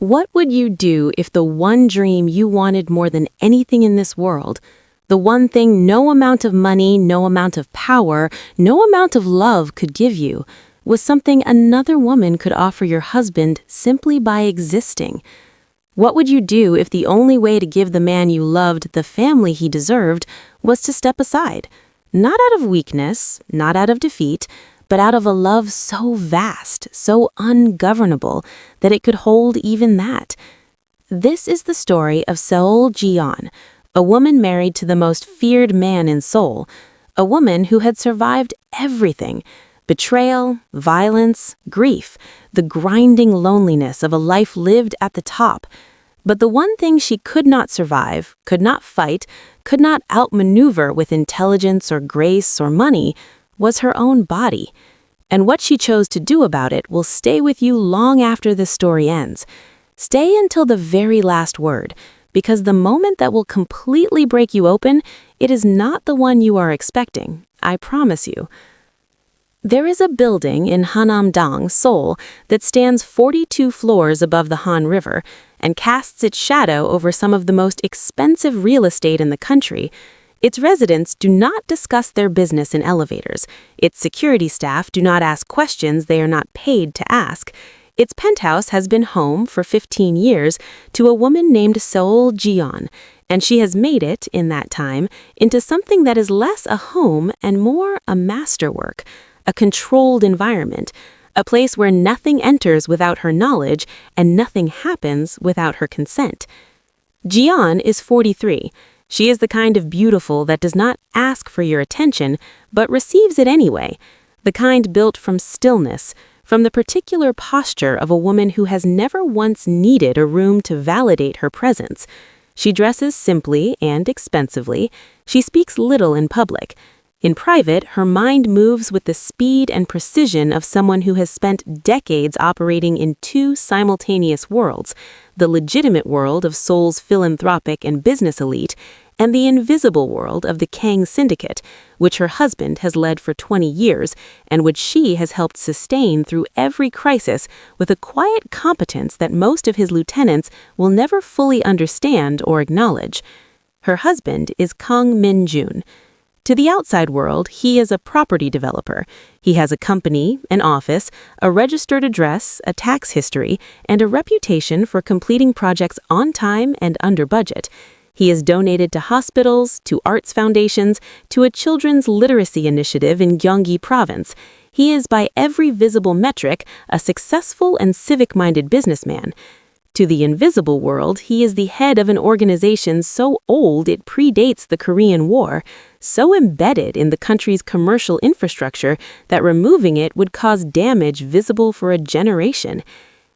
What would you do if the one dream you wanted more than anything in this world, the one thing no amount of money, no amount of power, no amount of love could give you, was something another woman could offer your husband simply by existing? What would you do if the only way to give the man you loved the family he deserved was to step aside? Not out of weakness, not out of defeat, but out of a love so vast, so ungovernable, that it could hold even that. This is the story of Seol Ji-yeon, a woman married to the most feared man in Seoul, a woman who had survived everything: betrayal, violence, grief, the grinding loneliness of a life lived at the top. But the one thing she could not survive, could not fight, could not outmaneuver with intelligence or grace or money, was her own body. And what she chose to do about it will stay with you long after this story ends. Stay until the very last word, because the moment that will completely break you open, it is not the one you are expecting, I promise you. There is a building in Hanam-dong, Seoul, that stands 42 floors above the Han River and casts its shadow over some of the most expensive real estate in the country. Its residents do not discuss their business in elevators. Its security staff do not ask questions they are not paid to ask. Its penthouse has been home for 15 years to a woman named Seol Ji-yeon, and she has made it, in that time, into something that is less a home and more a masterwork, a controlled environment, a place where nothing enters without her knowledge and nothing happens without her consent. Ji-yeon is 43. She is the kind of beautiful that does not ask for your attention, but receives it anyway, the kind built from stillness, from the particular posture of a woman who has never once needed a room to validate her presence. She dresses simply and expensively. She speaks little in public. In private, her mind moves with the speed and precision of someone who has spent decades operating in two simultaneous worlds: the legitimate world of Seoul's philanthropic and business elite, and the invisible world of the Kang Syndicate, which her husband has led for 20 years, and which she has helped sustain through every crisis with a quiet competence that most of his lieutenants will never fully understand or acknowledge. Her husband is Kang Min-jun. To the outside world, he is a property developer. He has a company, an office, a registered address, a tax history, and a reputation for completing projects on time and under budget. He is donated to hospitals, to arts foundations, to a children's literacy initiative in Gyeonggi Province. He is, by every visible metric, a successful and civic-minded businessman. To the invisible world, he is the head of an organization so old it predates the Korean War, so embedded in the country's commercial infrastructure that removing it would cause damage visible for a generation.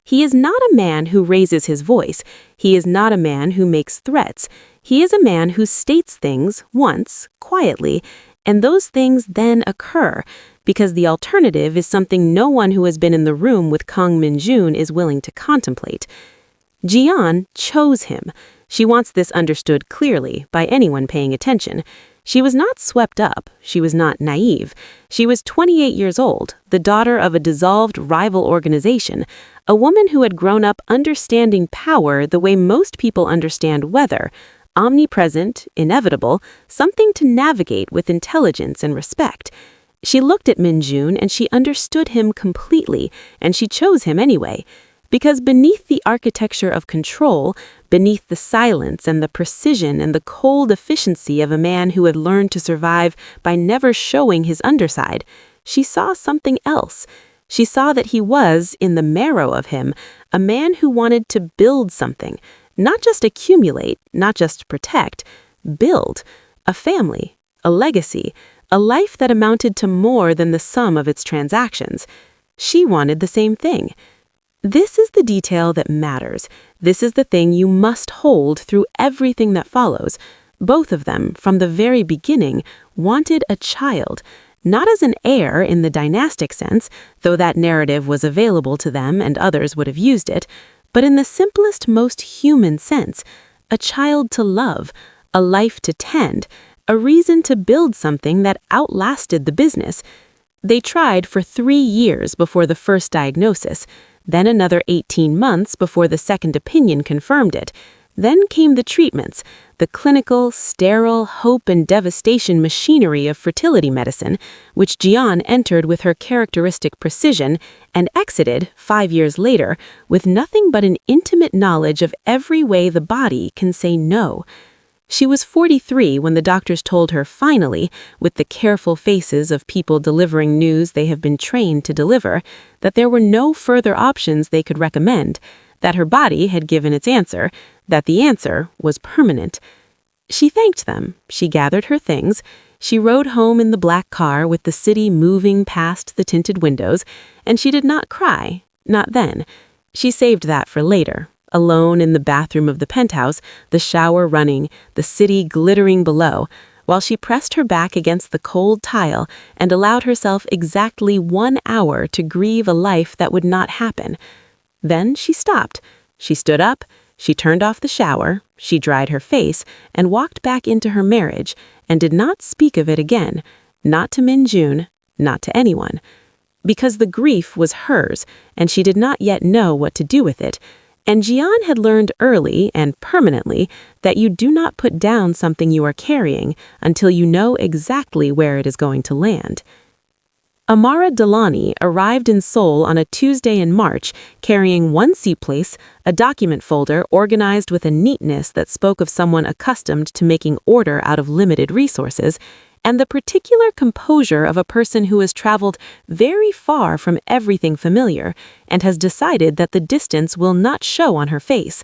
He is not a man who raises his voice. He is not a man who makes threats. He is a man who states things once, quietly, and those things then occur, because the alternative is something no one who has been in the room with Kang Min-jun is willing to contemplate. Ji-yeon chose him. She wants this understood clearly by anyone paying attention. She was not swept up. She was not naive. She was 28 years old, the daughter of a dissolved rival organization, a woman who had grown up understanding power the way most people understand weather: omnipresent, inevitable, something to navigate with intelligence and respect. She looked at Min-jun and she understood him completely, and she chose him anyway. Because beneath the architecture of control, beneath the silence and the precision and the cold efficiency of a man who had learned to survive by never showing his underside, she saw something else. She saw that he was, in the marrow of him, a man who wanted to build something, not just accumulate, not just protect, build a family, a legacy, a life that amounted to more than the sum of its transactions. She wanted the same thing. This is the detail that matters. This is the thing you must hold through everything that follows. Both of them, from the very beginning, wanted a child, not as an heir in the dynastic sense, though that narrative was available to them and others would have used it, but in the simplest, most human sense, a child to love, a life to tend, a reason to build something that outlasted the business. They tried for 3 years before the first diagnosis. then another 18 months before the second opinion confirmed it. Then came the treatments, the clinical, sterile, hope and devastation machinery of fertility medicine, which Ji-yeon entered with her characteristic precision and exited, 5 years later, with nothing but an intimate knowledge of every way the body can say no. She was 43 when the doctors told her finally, with the careful faces of people delivering news they have been trained to deliver, that there were no further options they could recommend, that her body had given its answer, that the answer was permanent. She thanked them, she gathered her things, she rode home in the black car with the city moving past the tinted windows, and she did not cry, not then. She saved that for later. Alone in the bathroom of the penthouse, the shower running, the city glittering below, while she pressed her back against the cold tile and allowed herself exactly 1 hour to grieve a life that would not happen. Then she stopped. She stood up, she turned off the shower, she dried her face, and walked back into her marriage, and did not speak of it again, not to Min-jun, not to anyone. Because the grief was hers, and she did not yet know what to do with it, and Ji-yeon had learned early and permanently that you do not put down something you are carrying until you know exactly where it is going to land. Amara Delani arrived in Seoul on a Tuesday in March, carrying 1 suitcase, a document folder organized with a neatness that spoke of someone accustomed to making order out of limited resources, and the particular composure of a person who has traveled very far from everything familiar and has decided that the distance will not show on her face.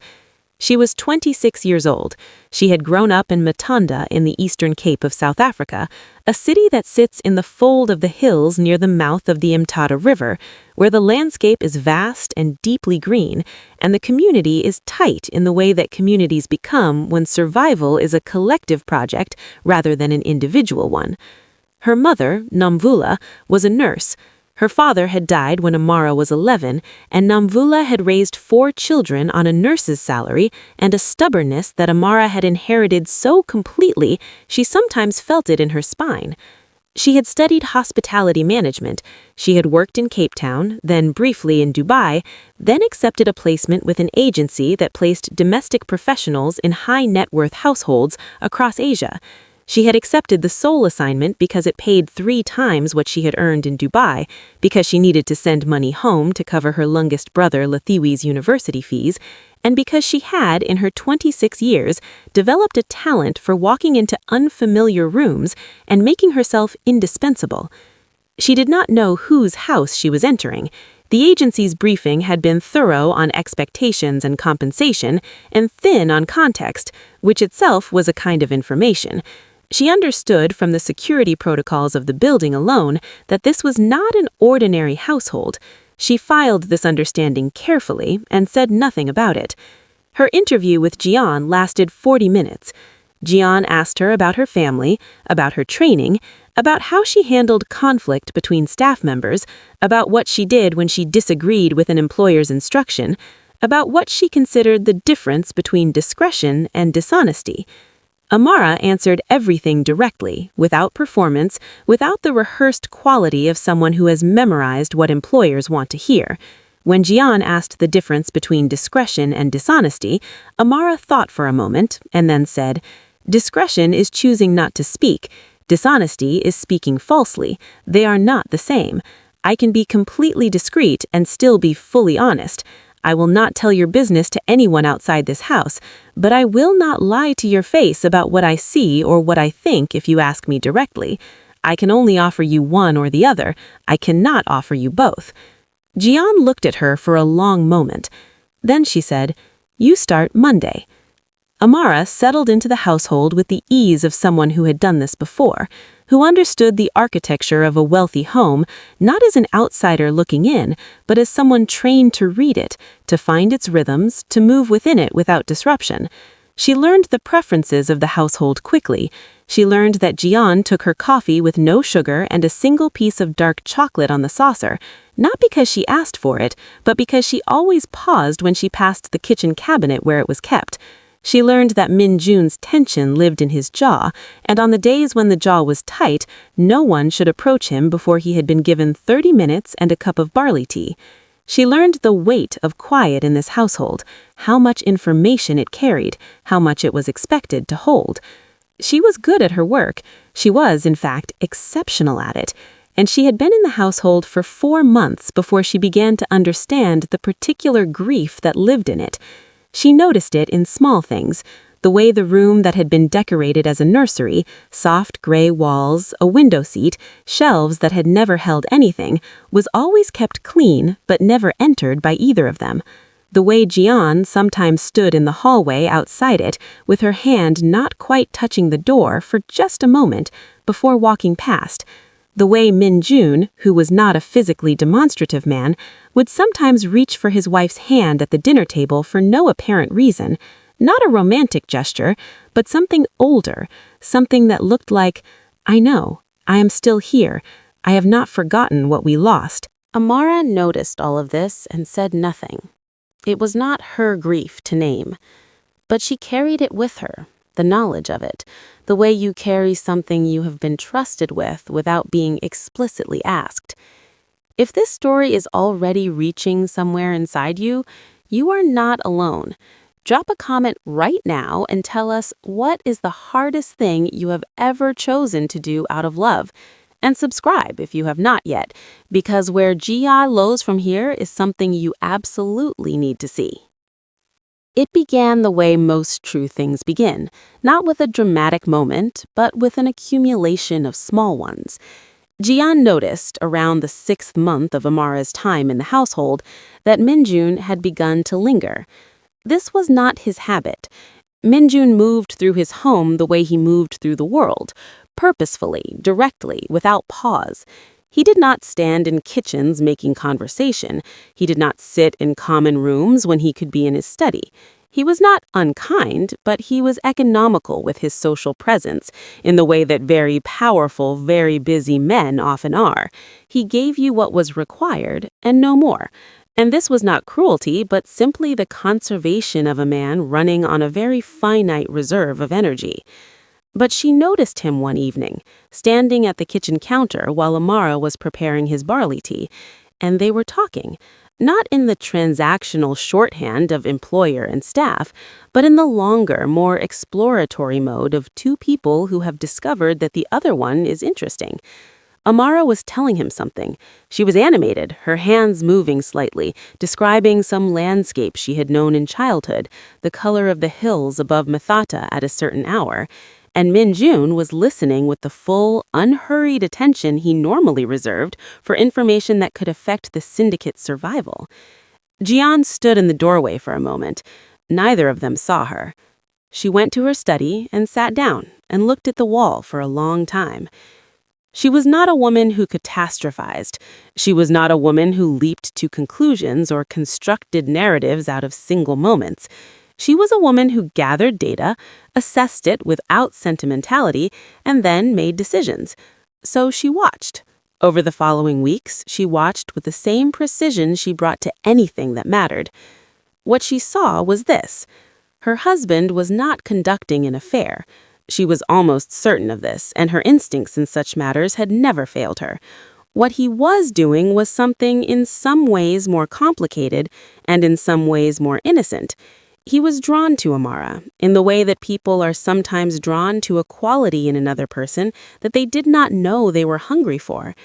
She was 26 years old. She had grown up in Matanda in the Eastern Cape of South Africa, a city that sits in the fold of the hills near the mouth of the Mtata River, where the landscape is vast and deeply green, and the community is tight in the way that communities become when survival is a collective project rather than an individual one. Her mother, Namvula, was a nurse. Her father had died when Amara was 11, and Namvula had raised 4 children on a nurse's salary and a stubbornness that Amara had inherited so completely she sometimes felt it in her spine. She had studied hospitality management. She had worked in Cape Town, then briefly in Dubai, then accepted a placement with an agency that placed domestic professionals in high-net-worth households across Asia. She had accepted the Seoul assignment because it paid 3 times what she had earned in Dubai, because she needed to send money home to cover her youngest brother Lathiwi's university fees, and because she had, in her 26 years, developed a talent for walking into unfamiliar rooms and making herself indispensable. She did not know whose house she was entering. The agency's briefing had been thorough on expectations and compensation, and thin on context, which itself was a kind of information. She understood from the security protocols of the building alone that this was not an ordinary household. She filed this understanding carefully and said nothing about it. Her interview with Ji-yeon lasted 40 minutes. Ji-yeon asked her about her family, about her training, about how she handled conflict between staff members, about what she did when she disagreed with an employer's instruction, about what she considered the difference between discretion and dishonesty. Amara answered everything directly, without performance, without the rehearsed quality of someone who has memorized what employers want to hear. When Ji-yeon asked the difference between discretion and dishonesty, Amara thought for a moment and then said, "Discretion is choosing not to speak. Dishonesty is speaking falsely. They are not the same. I can be completely discreet and still be fully honest. I will not tell your business to anyone outside this house, but I will not lie to your face about what I see or what I think if you ask me directly. I can only offer you one or the other. I cannot offer you both." Ji-yeon looked at her for a long moment. Then she said, "You start Monday." Amara settled into the household with the ease of someone who had done this before, who understood the architecture of a wealthy home not as an outsider looking in, but as someone trained to read it, to find its rhythms, to move within it without disruption. She learned the preferences of the household quickly. She learned that Ji-yeon took her coffee with no sugar and a single piece of dark chocolate on the saucer, not because she asked for it, but because she always paused when she passed the kitchen cabinet where it was kept. She learned that Min-jun's tension lived in his jaw, and on the days when the jaw was tight, no one should approach him before he had been given 30 minutes and a cup of barley tea. She learned the weight of quiet in this household, how much information it carried, how much it was expected to hold. She was good at her work. She was, in fact, exceptional at it. And she had been in the household for 4 months before she began to understand the particular grief that lived in it. She noticed it in small things, the way the room that had been decorated as a nursery, soft gray walls, a window seat, shelves that had never held anything, was always kept clean but never entered by either of them. The way Ji-yeon sometimes stood in the hallway outside it, with her hand not quite touching the door for just a moment before walking past. The way Min-jun, who was not a physically demonstrative man, would sometimes reach for his wife's hand at the dinner table for no apparent reason. Not a romantic gesture, but something older, something that looked like, I know, I am still here, I have not forgotten what we lost. Amara noticed all of this and said nothing. It was not her grief to name, but she carried it with her, the knowledge of it, the way you carry something you have been trusted with without being explicitly asked. If this story is already reaching somewhere inside you, you are not alone. Drop a comment right now and tell us what is the hardest thing you have ever chosen to do out of love. And subscribe if you have not yet, because where Ji-yeon lows from here is something you absolutely need to see. It began the way most true things begin, not with a dramatic moment, but with an accumulation of small ones. Ji-yeon noticed, around the 6th month of Amara's time in the household, that Min-jun had begun to linger. This was not his habit. Min-jun moved through his home the way he moved through the world, purposefully, directly, without pause. He did not stand in kitchens making conversation. He did not sit in common rooms when he could be in his study. He was not unkind, but he was economical with his social presence, in the way that very powerful, very busy men often are. He gave you what was required, and no more. And this was not cruelty, but simply the conservation of a man running on a very finite reserve of energy. But she noticed him one evening, standing at the kitchen counter while Amara was preparing his barley tea, and they were talking, not in the transactional shorthand of employer and staff, but in the longer, more exploratory mode of two people who have discovered that the other one is interesting. Amara was telling him something. She was animated, her hands moving slightly, describing some landscape she had known in childhood, the color of the hills above Mathata at a certain hour. And Min-jun was listening with the full, unhurried attention he normally reserved for information that could affect the syndicate's survival. Ji-yeon stood in the doorway for a moment. Neither of them saw her. She went to her study and sat down and looked at the wall for a long time. She was not a woman who catastrophized. She was not a woman who leaped to conclusions or constructed narratives out of single moments. She was a woman who gathered data, assessed it without sentimentality, and then made decisions. So she watched. Over the following weeks, she watched with the same precision she brought to anything that mattered. What she saw was this. Her husband was not conducting an affair. She was almost certain of this, and her instincts in such matters had never failed her. What he was doing was something in some ways more complicated and in some ways more innocent. He was drawn to Amara, in the way that people are sometimes drawn to a quality in another person that they did not know they were hungry for.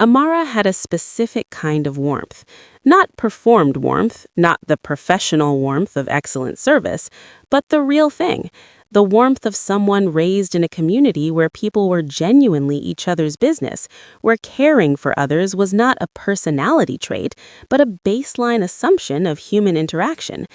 Amara had a specific kind of warmth. Not performed warmth, not the professional warmth of excellent service, but the real thing. The warmth of someone raised in a community where people were genuinely each other's business, where caring for others was not a personality trait, but a baseline assumption of human interaction.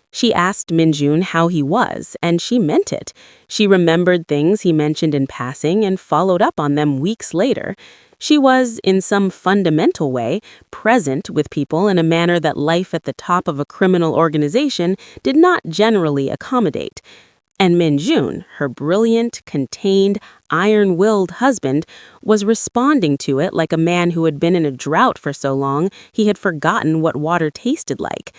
She asked Min-jun how he was, and she meant it. She remembered things he mentioned in passing and followed up on them weeks later. She was, in some fundamental way, present with people in a manner that life at the top of a criminal organization did not generally accommodate. And Min-jun, her brilliant, contained, iron-willed husband, was responding to it like a man who had been in a drought for so long he had forgotten what water tasted like.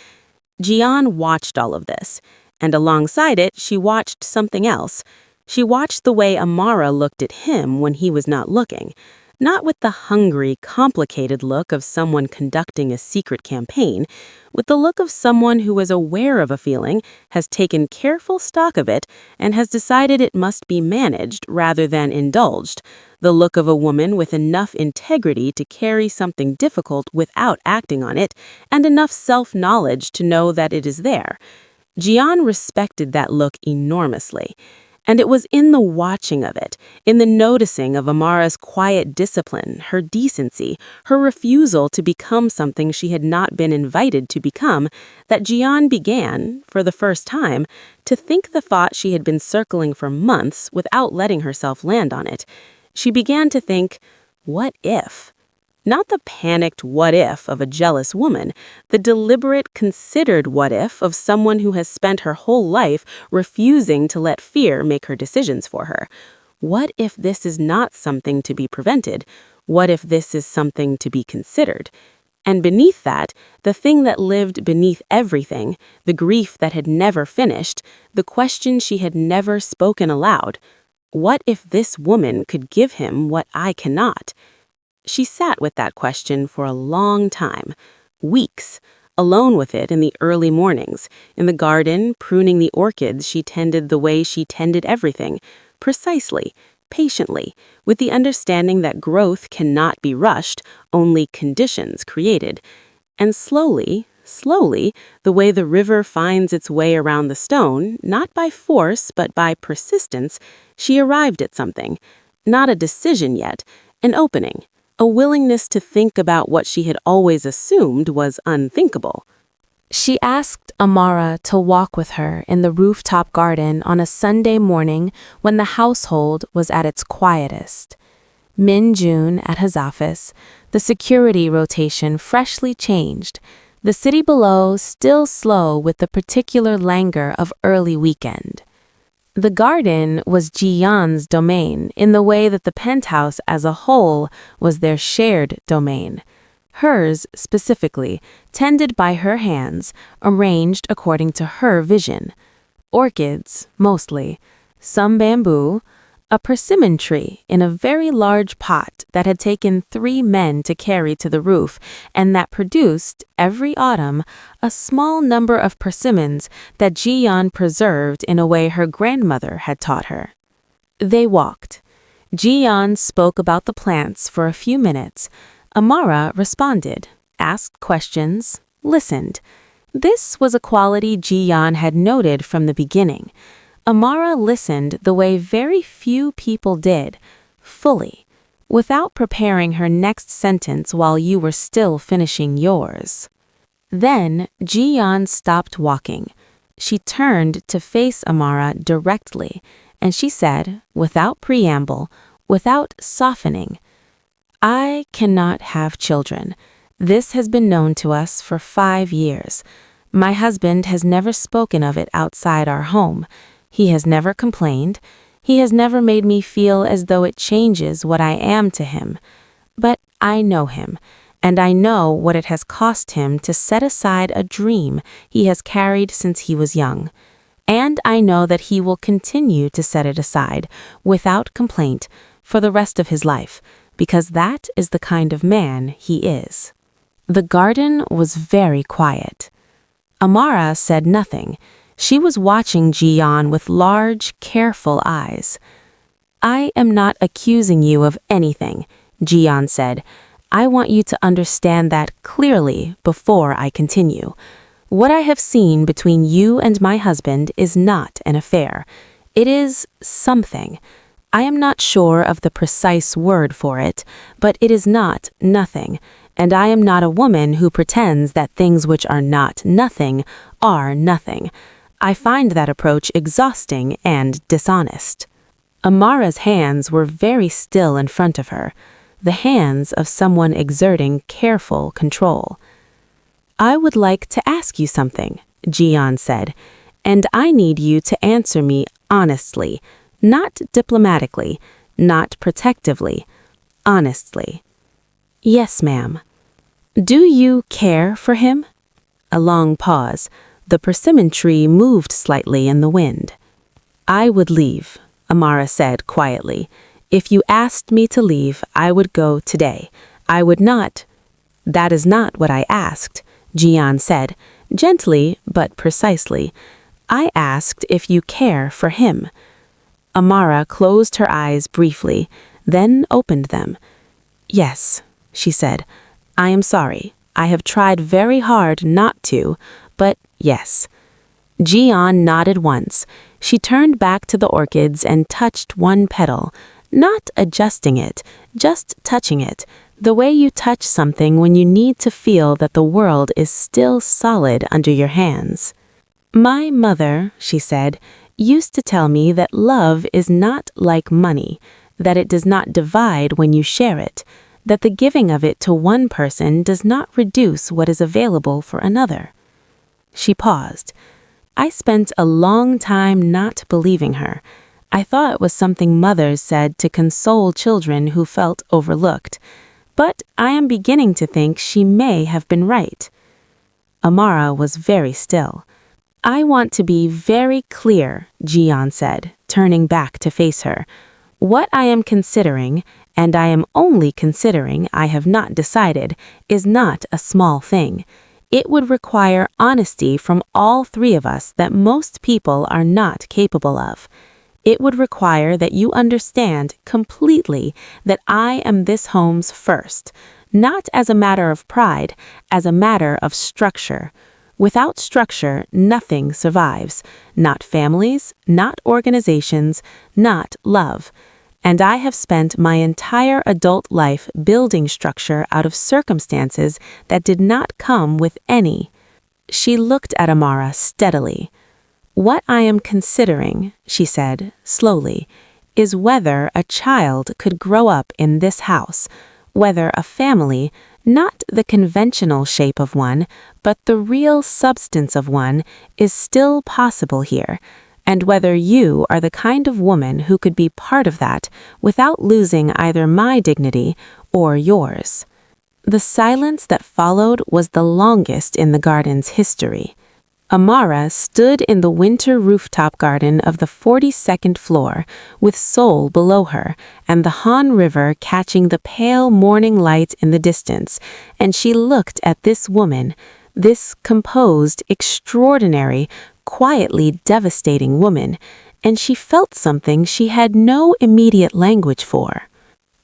Ji-yeon watched all of this, and alongside it, she watched something else. She watched the way Amara looked at him when he was not looking. Not with the hungry, complicated look of someone conducting a secret campaign, with the look of someone who is aware of a feeling, has taken careful stock of it, and has decided it must be managed rather than indulged. The look of a woman with enough integrity to carry something difficult without acting on it, and enough self-knowledge to know that it is there. Ji-yeon respected that look enormously. And it was in the watching of it, in the noticing of Amara's quiet discipline, her decency, her refusal to become something she had not been invited to become, that Ji-yeon began, for the first time, to think the thought she had been circling for months without letting herself land on it. She began to think, what if? Not the panicked what if of a jealous woman, the deliberate, considered what if of someone who has spent her whole life refusing to let fear make her decisions for her. What if this is not something to be prevented? What if this is something to be considered? And beneath that, the thing that lived beneath everything, the grief that had never finished, the question she had never spoken aloud. What if this woman could give him what I cannot? She sat with that question for a long time, weeks, alone with it in the early mornings, in the garden, pruning the orchids she tended the way she tended everything, precisely, patiently, with the understanding that growth cannot be rushed, only conditions created. And slowly, the way the river finds its way around the stone, not by force but by persistence, she arrived at something. Not a decision yet, an opening. A willingness to think about what she had always assumed was unthinkable. She asked Amara to walk with her in the rooftop garden on a Sunday morning when the household was at its quietest. Min-jun at his office, the security rotation freshly changed, the city below still slow with the particular languor of early weekend. The garden was Ji-yeon's domain in the way that the penthouse as a whole was their shared domain. Hers, specifically, tended by her hands, arranged according to her vision. Orchids, mostly, some bamboo, a persimmon tree in a very large pot that had taken 3 men to carry to the roof and that produced, every autumn, a small number of persimmons that Ji-yeon preserved in a way her grandmother had taught her. They walked. Ji-yeon spoke about the plants for a few minutes. Amara responded, asked questions, listened. This was a quality Ji-yeon had noted from the beginning. Amara listened the way very few people did, fully, without preparing her next sentence while you were still finishing yours. Then Ji-yeon stopped walking. She turned to face Amara directly, and she said, without preamble, without softening, I cannot have children. This has been known to us for 5 years. My husband has never spoken of it outside our home. He has never complained. He has never made me feel as though it changes what I am to him. But I know him, and I know what it has cost him to set aside a dream he has carried since he was young. And I know that he will continue to set it aside, without complaint, for the rest of his life, because that is the kind of man he is. The garden was very quiet. Amara said nothing. She was watching Ji-yeon with large, careful eyes. I am not accusing you of anything, Ji-yeon said. I want you to understand that clearly before I continue. What I have seen between you and my husband is not an affair. It is something. I am not sure of the precise word for it, but it is not nothing, and I am not a woman who pretends that things which are not nothing are nothing. I find that approach exhausting and dishonest. Amara's hands were very still in front of her, the hands of someone exerting careful control. I would like to ask you something, Ji-yeon said, and I need you to answer me honestly, not diplomatically, not protectively, honestly. Yes, ma'am. Do you care for him? A long pause. The persimmon tree moved slightly in the wind. I would leave, Amara said quietly, If you asked me to leave, I would go today. I would not. That is not what I asked, Ji-yeon said, gently but precisely. I asked if you care for him. Amara closed her eyes briefly, then opened them. Yes, she said. I am sorry. I have tried very hard not to, but yes. Ji-yeon nodded once. She turned back to the orchids and touched one petal, not adjusting it, just touching it, the way you touch something when you need to feel that the world is still solid under your hands. My mother, she said, used to tell me that love is not like money, that it does not divide when you share it, that the giving of it to one person does not reduce what is available for another. She paused. I spent a long time not believing her. I thought it was something mothers said to console children who felt overlooked. But I am beginning to think she may have been right. Amara was very still. I want to be very clear, Ji-yeon said, turning back to face her. What I am considering, and I am only considering, I have not decided, is not a small thing. It would require honesty from all three of us that most people are not capable of. It would require that you understand completely that I am this home's first, not as a matter of pride, as a matter of structure. Without structure, nothing survives, not families, not organizations, not love. And I have spent my entire adult life building structure out of circumstances that did not come with any. She looked at Amara steadily. What I am considering, she said, slowly, is whether a child could grow up in this house, whether a family, not the conventional shape of one, but the real substance of one, is still possible here, and whether you are the kind of woman who could be part of that without losing either my dignity or yours. The silence that followed was the longest in the garden's history. Amara stood in the winter rooftop garden of the 42nd floor, with Seoul below her, and the Han River catching the pale morning light in the distance, and she looked at this woman, this composed, extraordinary, quietly devastating woman, and she felt something she had no immediate language for.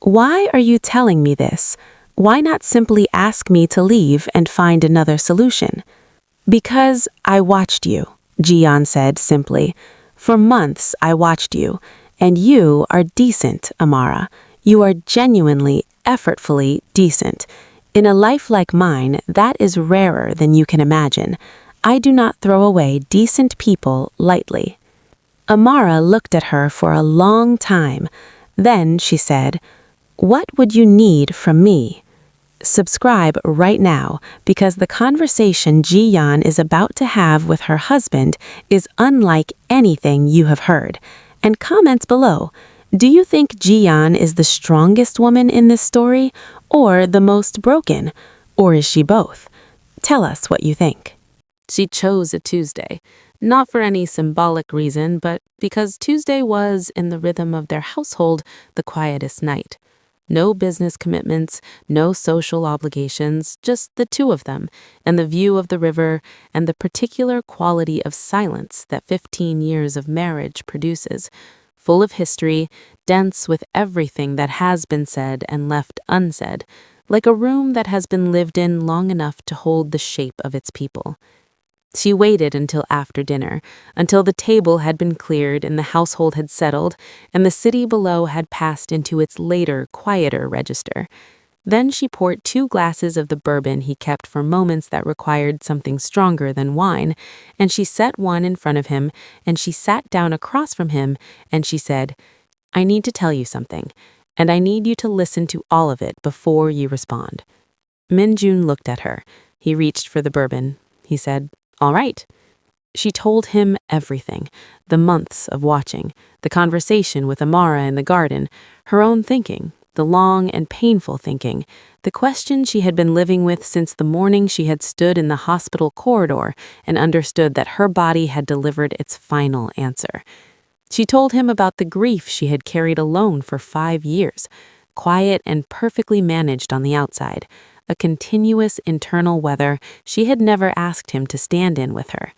Why are you telling me this? Why not simply ask me to leave and find another solution? Because I watched you, Ji-yeon said simply. For months I watched you, and you are decent, Amara. You are genuinely, effortfully decent. In a life like mine, that is rarer than you can imagine. I do not throw away decent people lightly. Amara looked at her for a long time. Then she said, "What would you need from me?" Subscribe right now, because the conversation Ji-yeon is about to have with her husband is unlike anything you have heard. And comment below. Do you think Ji-yeon is the strongest woman in this story, or the most broken? Or is she both? Tell us what you think. She chose a Tuesday, not for any symbolic reason, but because Tuesday was, in the rhythm of their household, the quietest night. No business commitments, no social obligations, just the two of them, and the view of the river, and the particular quality of silence that 15 years of marriage produces, full of history, dense with everything that has been said and left unsaid, like a room that has been lived in long enough to hold the shape of its people. She waited until after dinner, until the table had been cleared and the household had settled, and the city below had passed into its later, quieter register. Then she poured 2 glasses of the bourbon he kept for moments that required something stronger than wine, and she set one in front of him, and she sat down across from him, and she said, "I need to tell you something, and I need you to listen to all of it before you respond." Min-jun looked at her. He reached for the bourbon. He said, "All right." She told him everything, the months of watching, the conversation with Amara in the garden, her own thinking, the long and painful thinking, the question she had been living with since the morning she had stood in the hospital corridor and understood that her body had delivered its final answer. She told him about the grief she had carried alone for 5 years, quiet and perfectly managed on the outside, a continuous internal weather she had never asked him to stand in with her.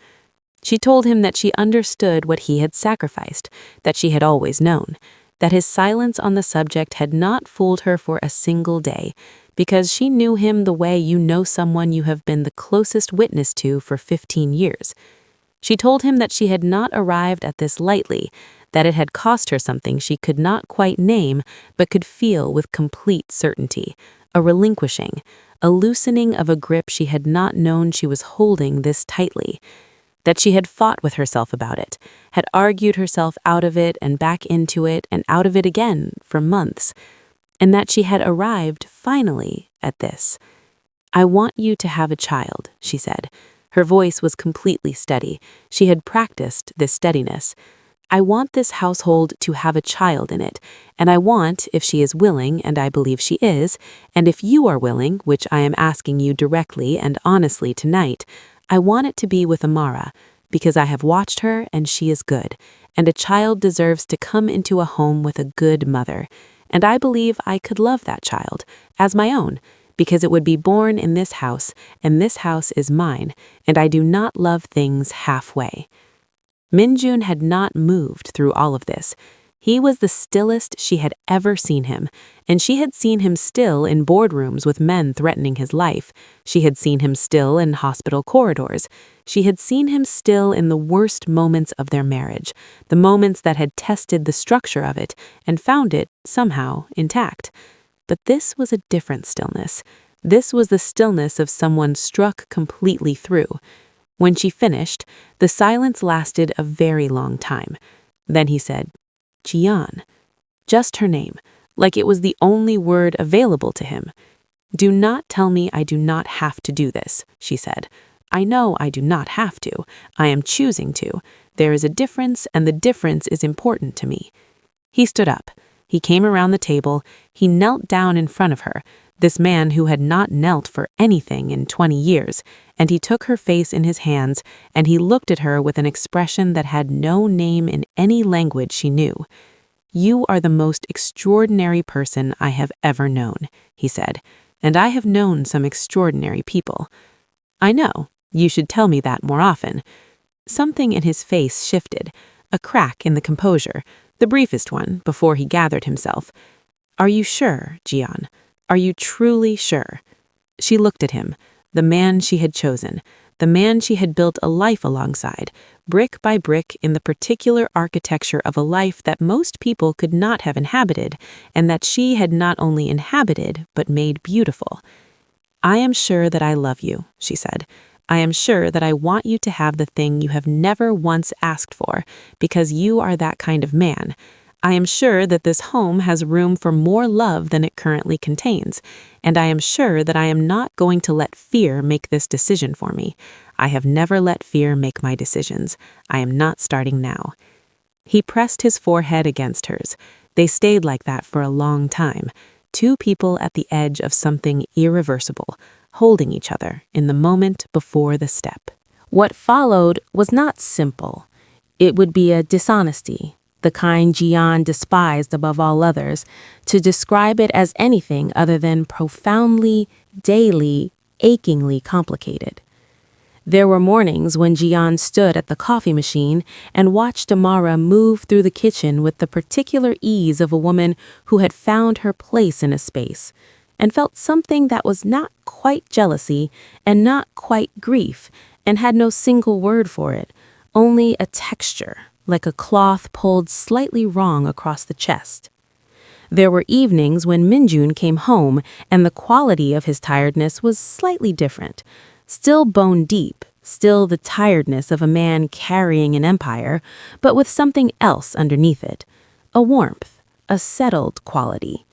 She told him that she understood what he had sacrificed, that she had always known, that his silence on the subject had not fooled her for a single day, because she knew him the way you know someone you have been the closest witness to for 15 years. She told him that she had not arrived at this lightly, that it had cost her something she could not quite name but could feel with complete certainty, a relinquishing, a loosening of a grip she had not known she was holding this tightly, that she had fought with herself about it, had argued herself out of it and back into it and out of it again for months, and that she had arrived finally at this. "I want you to have a child," she said. Her voice was completely steady. She had practiced this steadiness. "I want this household to have a child in it, and I want, if she is willing, and I believe she is, and if you are willing, which I am asking you directly and honestly tonight, I want it to be with Amara, because I have watched her and she is good, and a child deserves to come into a home with a good mother, and I believe I could love that child as my own, because it would be born in this house, and this house is mine, and I do not love things halfway." Min-jun had not moved through all of this. He was the stillest she had ever seen him, and she had seen him still in boardrooms with men threatening his life. She had seen him still in hospital corridors. She had seen him still in the worst moments of their marriage, the moments that had tested the structure of it and found it, somehow, intact. But this was a different stillness. This was the stillness of someone struck completely through. When she finished, the silence lasted a very long time. Then he said, "Ji-yeon," just her name, like it was the only word available to him. "Do not tell me I do not have to do this," she said. "I know I do not have to. I am choosing to. There is a difference, and the difference is important to me." He stood up. He came around the table. He knelt down in front of her, this man who had not knelt for anything in 20 years, and he took her face in his hands, and he looked at her with an expression that had no name in any language she knew. "You are the most extraordinary person I have ever known," he said, "and I have known some extraordinary people." "I know. You should tell me that more often." Something in his face shifted, a crack in the composure, the briefest one before he gathered himself. "Are you sure, Ji-yeon? Are you truly sure?" She looked at him, the man she had chosen, the man she had built a life alongside, brick by brick in the particular architecture of a life that most people could not have inhabited, and that she had not only inhabited, but made beautiful. "I am sure that I love you," she said. "I am sure that I want you to have the thing you have never once asked for, because you are that kind of man. I am sure that this home has room for more love than it currently contains, and I am sure that I am not going to let fear make this decision for me. I have never let fear make my decisions. I am not starting now." He pressed his forehead against hers. They stayed like that for a long time, two people at the edge of something irreversible, holding each other in the moment before the step. What followed was not simple. It would be a dishonesty, the kind Ji-yeon despised above all others, to describe it as anything other than profoundly, daily, achingly complicated. There were mornings when Ji-yeon stood at the coffee machine and watched Amara move through the kitchen with the particular ease of a woman who had found her place in a space, and felt something that was not quite jealousy and not quite grief, and had no single word for it, only a texture, like a cloth pulled slightly wrong across the chest. There were evenings when Min-jun came home and the quality of his tiredness was slightly different, still bone deep, still the tiredness of a man carrying an empire, but with something else underneath it, a warmth, a settled quality.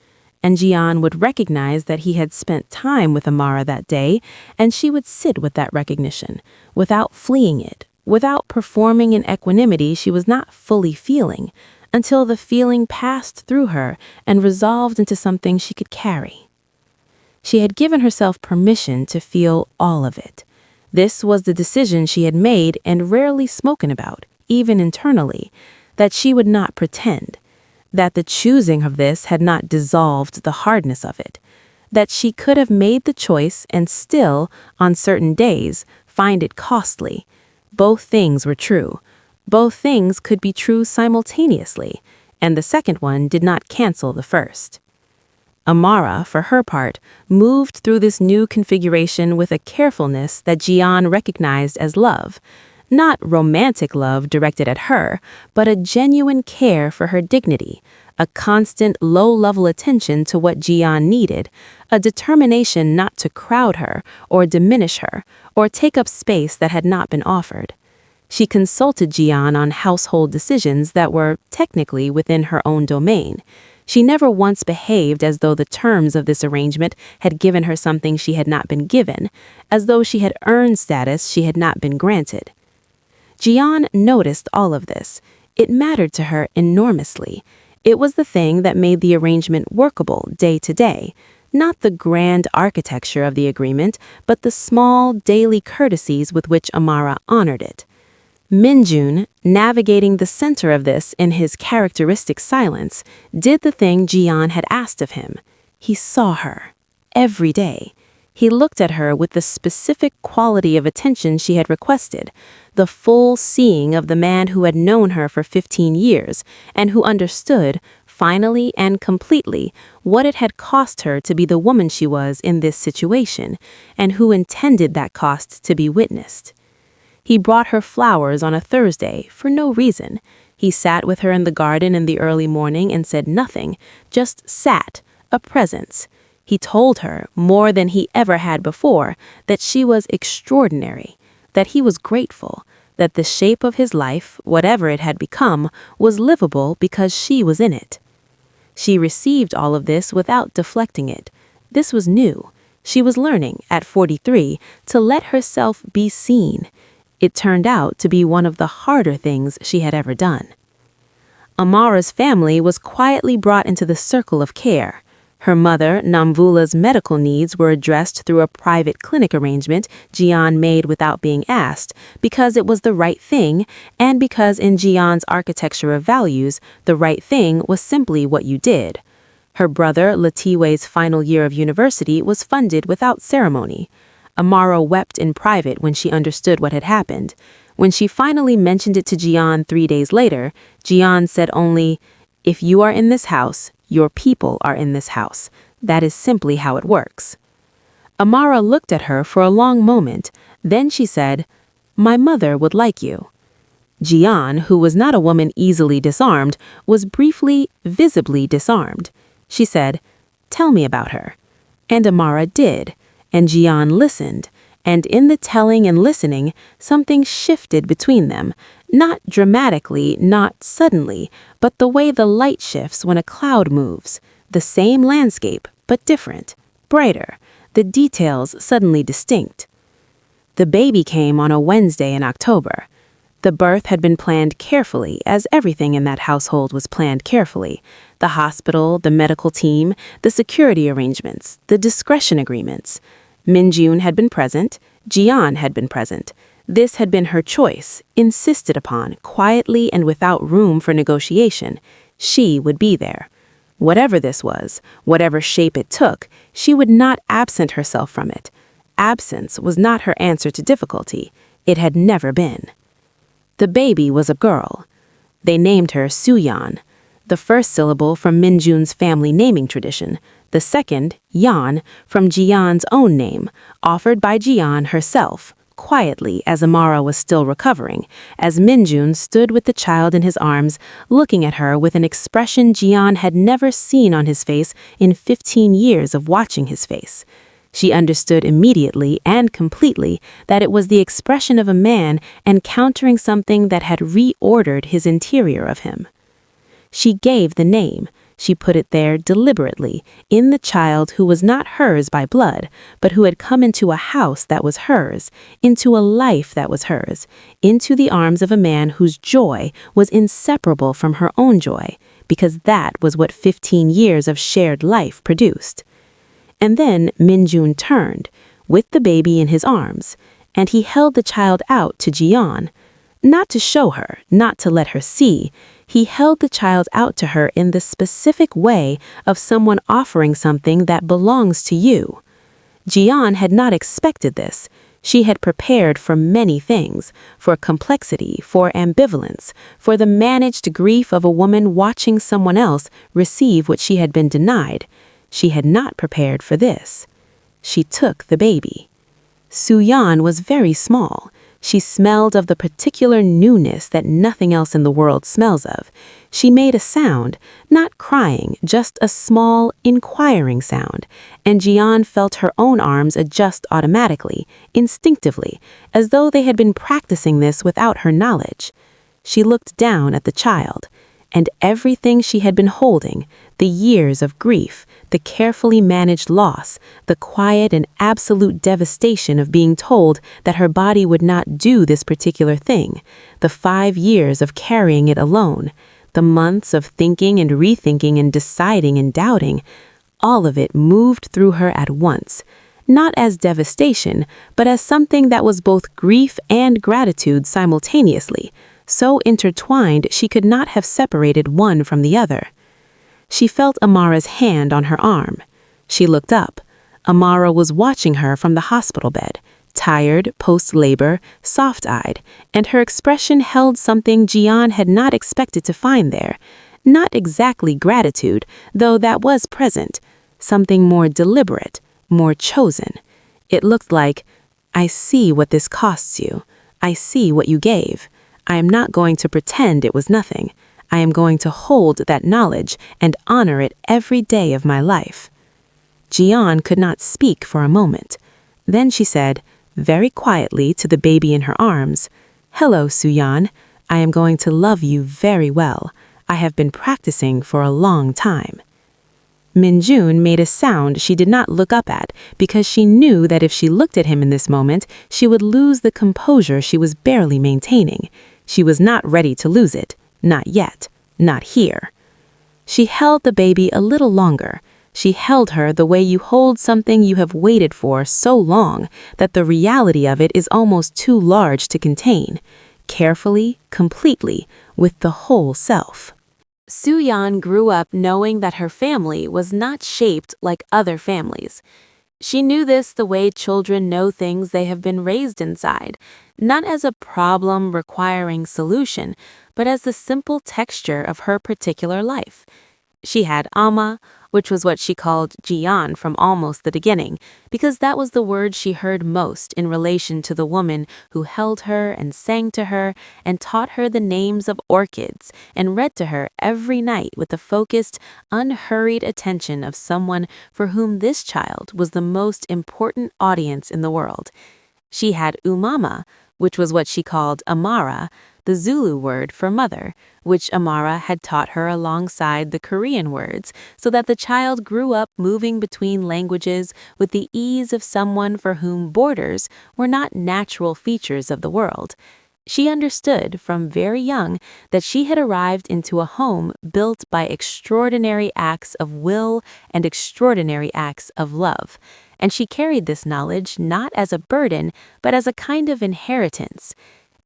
And Ji-yeon would recognize that he had spent time with Amara that day, and she would sit with that recognition, without fleeing it, without performing an equanimity she was not fully feeling, until the feeling passed through her and resolved into something she could carry. She had given herself permission to feel all of it. This was the decision she had made and rarely spoken about, even internally, that she would not pretend, that the choosing of this had not dissolved the hardness of it, that she could have made the choice and still, on certain days, find it costly. Both things were true. Both things could be true simultaneously, and the second one did not cancel the first. Amara, for her part, moved through this new configuration with a carefulness that Ji-yeon recognized as love. Not romantic love directed at her, but a genuine care for her dignity, a constant low-level attention to what Ji-yeon needed, a determination not to crowd her or diminish her or take up space that had not been offered. She consulted Ji-yeon on household decisions that were technically within her own domain. She never once behaved as though the terms of this arrangement had given her something she had not been given, as though she had earned status she had not been granted. Ji-yeon noticed all of this. It mattered to her enormously. It was the thing that made the arrangement workable day to day, not the grand architecture of the agreement, but the small, daily courtesies with which Amara honored it. Min-jun, navigating the center of this in his characteristic silence, did the thing Ji-yeon had asked of him. He saw her. Every day. He looked at her with the specific quality of attention she had requested, the full seeing of the man who had known her for 15 years and who understood, finally and completely, what it had cost her to be the woman she was in this situation, and who intended that cost to be witnessed. He brought her flowers on a Thursday for no reason. He sat with her in the garden in the early morning and said nothing, just sat, a presence. He told her, more than he ever had before, that she was extraordinary, that he was grateful, that the shape of his life, whatever it had become, was livable because she was in it. She received all of this without deflecting it. This was new. She was learning, at 43, to let herself be seen. It turned out to be one of the harder things she had ever done. Amara's family was quietly brought into the circle of care. Her mother, Namvula's medical needs were addressed through a private clinic arrangement Ji-yeon made without being asked, because it was the right thing, and because in Ji-yeon's architecture of values, the right thing was simply what you did. Her brother, Latiwe's final year of university, was funded without ceremony. Amara wept in private when she understood what had happened. When she finally mentioned it to Ji-yeon 3 days later, Ji-yeon said only, "If you are in this house, your people are in this house. That is simply how it works." Amara looked at her for a long moment. Then she said, "My mother would like you." Ji-yeon, who was not a woman easily disarmed, was briefly, visibly disarmed. She said, "Tell me about her." And Amara did. And Ji-yeon listened, and in the telling and listening, something shifted between them, not dramatically, not suddenly, but the way the light shifts when a cloud moves, the same landscape, but different, brighter, the details suddenly distinct. The baby came on a Wednesday in October. The birth had been planned carefully, as everything in that household was planned carefully. The hospital, the medical team, the security arrangements, the discretion agreements. Min-jun had been present, Ji-yeon had been present. This had been her choice, insisted upon, quietly and without room for negotiation. She would be there. Whatever this was, whatever shape it took, she would not absent herself from it. Absence was not her answer to difficulty. It had never been. The baby was a girl. They named her Soo-yeon, the first syllable from Min-jun's family naming tradition, the second, Yeon, from Ji-yeon's own name, offered by Ji-yeon herself, quietly as Amara was still recovering, as Min-jun stood with the child in his arms, looking at her with an expression Ji-yeon had never seen on his face in 15 years of watching his face. She understood immediately and completely that it was the expression of a man encountering something that had reordered his interior of him. She gave the name. She put it there deliberately, in the child who was not hers by blood, but who had come into a house that was hers, into a life that was hers, into the arms of a man whose joy was inseparable from her own joy, because that was what 15 years of shared life produced. And then Min-jun turned, with the baby in his arms, and he held the child out to Ji-yeon. Not to show her, not to let her see. He held the child out to her in the specific way of someone offering something that belongs to you. Ji-yeon had not expected this. She had prepared for many things, for complexity, for ambivalence, for the managed grief of a woman watching someone else receive what she had been denied. She had not prepared for this. She took the baby. Soo-yeon was very small. She smelled of the particular newness that nothing else in the world smells of. She made a sound, not crying, just a small, inquiring sound, and Ji-yeon felt her own arms adjust automatically, instinctively, as though they had been practicing this without her knowledge. She looked down at the child, and everything she had been holding, the years of grief, the carefully managed loss, the quiet and absolute devastation of being told that her body would not do this particular thing, the 5 years of carrying it alone, the months of thinking and rethinking and deciding and doubting, all of it moved through her at once, not as devastation, but as something that was both grief and gratitude simultaneously, so intertwined she could not have separated one from the other. She felt Amara's hand on her arm. She looked up. Amara was watching her from the hospital bed, tired, post-labor, soft-eyed, and her expression held something Ji-yeon had not expected to find there. Not exactly gratitude, though that was present. Something more deliberate, more chosen. It looked like, I see what this costs you. I see what you gave. I am not going to pretend it was nothing. I am going to hold that knowledge and honor it every day of my life. Ji-yeon could not speak for a moment. Then she said, very quietly to the baby in her arms, "Hello, Soo-yeon. I am going to love you very well. I have been practicing for a long time." Min-jun made a sound she did not look up at because she knew that if she looked at him in this moment, she would lose the composure she was barely maintaining. She was not ready to lose it. Not yet. Not here. She held the baby a little longer. She held her the way you hold something you have waited for so long that the reality of it is almost too large to contain. Carefully, completely, with the whole self. Soo-yeon grew up knowing that her family was not shaped like other families. She knew this the way children know things they have been raised inside, not as a problem requiring solution, but as the simple texture of her particular life. She had Ama, which was what she called Ji-yeon from almost the beginning, because that was the word she heard most in relation to the woman who held her and sang to her and taught her the names of orchids and read to her every night with the focused, unhurried attention of someone for whom this child was the most important audience in the world. She had Umama, which was what she called Amara, the Zulu word for mother, which Amara had taught her alongside the Korean words, so that the child grew up moving between languages with the ease of someone for whom borders were not natural features of the world. She understood from very young that she had arrived into a home built by extraordinary acts of will and extraordinary acts of love, and she carried this knowledge not as a burden, but as a kind of inheritance.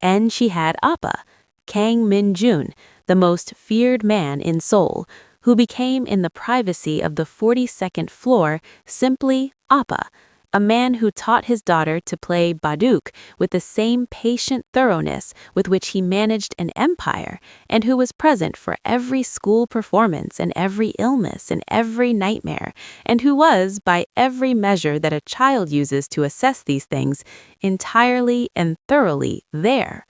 And she had Appa, Kang Min-jun, the most feared man in Seoul, who became in the privacy of the 42nd floor simply Appa, a man who taught his daughter to play baduk with the same patient thoroughness with which he managed an empire, and who was present for every school performance and every illness and every nightmare, and who was, by every measure that a child uses to assess these things, entirely and thoroughly there.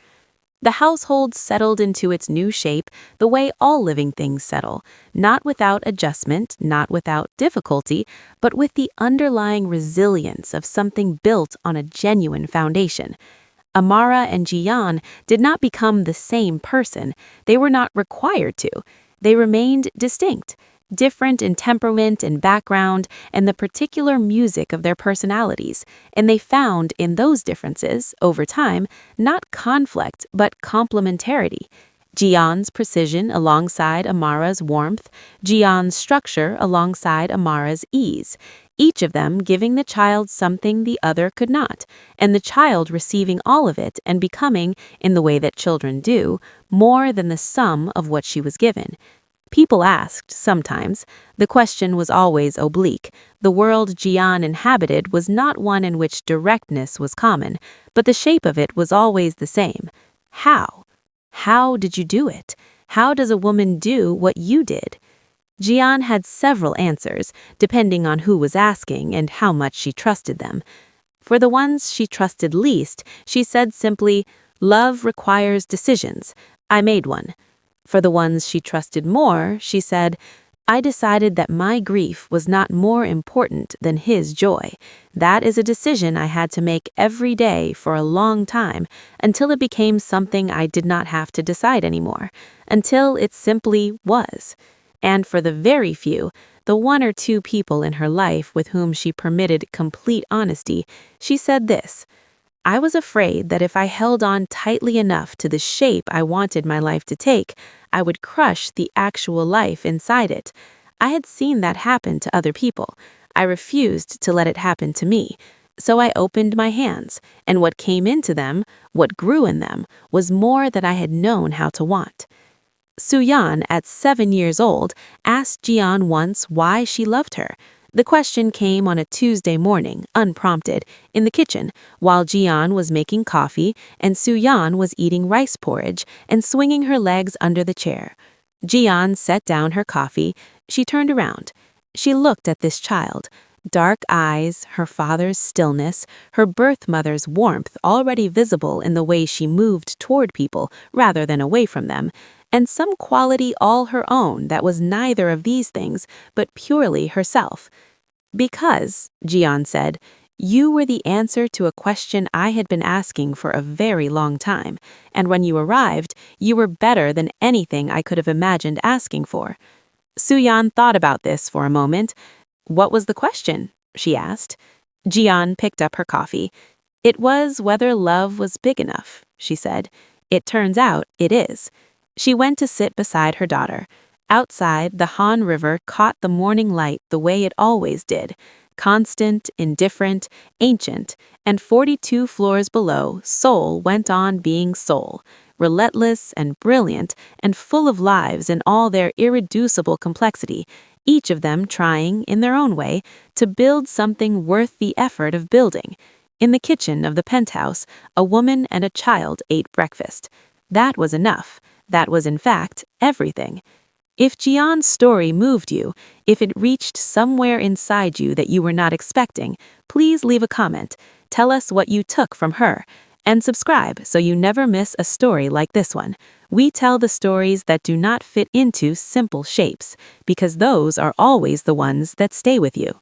The household settled into its new shape the way all living things settle, not without adjustment, not without difficulty, but with the underlying resilience of something built on a genuine foundation. Amara and Ji-yeon did not become the same person. They were not required to. They remained distinct, different in temperament and background and the particular music of their personalities, and they found in those differences, over time, not conflict but complementarity. Ji-yeon's precision alongside Amara's warmth, Ji-yeon's structure alongside Amara's ease, each of them giving the child something the other could not, and the child receiving all of it and becoming, in the way that children do, more than the sum of what she was given. People asked, sometimes. The question was always oblique. The world Ji-yeon inhabited was not one in which directness was common, but the shape of it was always the same. How? How did you do it? How does a woman do what you did? Ji-yeon had several answers, depending on who was asking and how much she trusted them. For the ones she trusted least, she said simply, "Love requires decisions. I made one." For the ones she trusted more, she said, "I decided that my grief was not more important than his joy. That is a decision I had to make every day for a long time, until it became something I did not have to decide anymore, until it simply was." And for the very few, the one or two people in her life with whom she permitted complete honesty, she said this: "I was afraid that if I held on tightly enough to the shape I wanted my life to take, I would crush the actual life inside it. I had seen that happen to other people. I refused to let it happen to me. So I opened my hands, and what came into them, what grew in them, was more than I had known how to want." Soo-yeon, at 7 years old, asked Ji-yeon once why she loved her. The question came on a Tuesday morning, unprompted, in the kitchen, while Ji-yeon was making coffee and Soo-yeon was eating rice porridge and swinging her legs under the chair. Ji-yeon set down her coffee. She turned around. She looked at this child. Dark eyes, her father's stillness, her birth mother's warmth already visible in the way she moved toward people rather than away from them, and some quality all her own that was neither of these things, but purely herself. "Because," Ji-yeon said, "you were the answer to a question I had been asking for a very long time, and when you arrived, you were better than anything I could have imagined asking for." Soo-yeon thought about this for a moment. "What was the question?" she asked. Ji-yeon picked up her coffee. "It was whether love was big enough," she said. "It turns out it is." She went to sit beside her daughter. Outside, the Han River caught the morning light the way it always did, constant, indifferent, ancient, and 42 floors below, Seoul went on being Seoul, relentless and brilliant and full of lives in all their irreducible complexity, each of them trying, in their own way, to build something worth the effort of building. In the kitchen of the penthouse, a woman and a child ate breakfast. That was enough. That was, in fact, everything. If Ji-yeon's story moved you, if it reached somewhere inside you that you were not expecting, please leave a comment. Tell us what you took from her. And subscribe so you never miss a story like this one. We tell the stories that do not fit into simple shapes, because those are always the ones that stay with you.